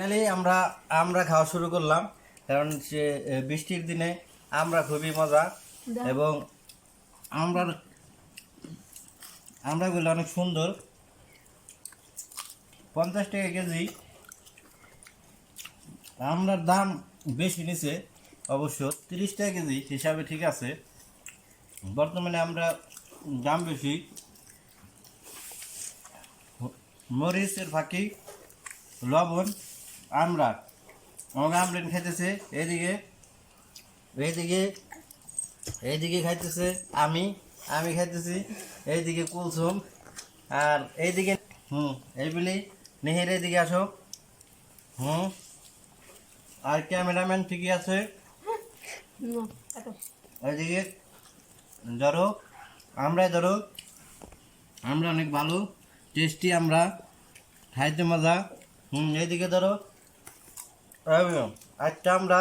Finally আমরা আমরা খাওয়া শুরু করলাম, কারণ সে বৃষ্টির দিনে আমরা খুবই মজা এবং আমরা আমরাগুলো অনেক সুন্দর। 50 টাকা কেজি। আমরার দাম বেশি নিছে অবশ্য, 30 টাকা কেজি হিসাবে ঠিক আছে। বর্তমানে আমরা দাম বেশি, মরিচের ফাঁকি, লবণ, আমরা আমাকে আমলেট খাইতেছে। এইদিকে এইদিকে এইদিকে খাইতেছে আমি আমি খাইতেছি। এইদিকে কুলসুম, আর এইদিকে এইগুলি নেহের। এইদিকে আসো। আর ক্যামেরাম্যান ঠিকই আছে। এইদিকে ধরো, আমরাই ধরো, আমরা অনেক ভালো টেস্টি, আমরা খাইতে মজা। এইদিকে ধরো, আচ্ছা আমরা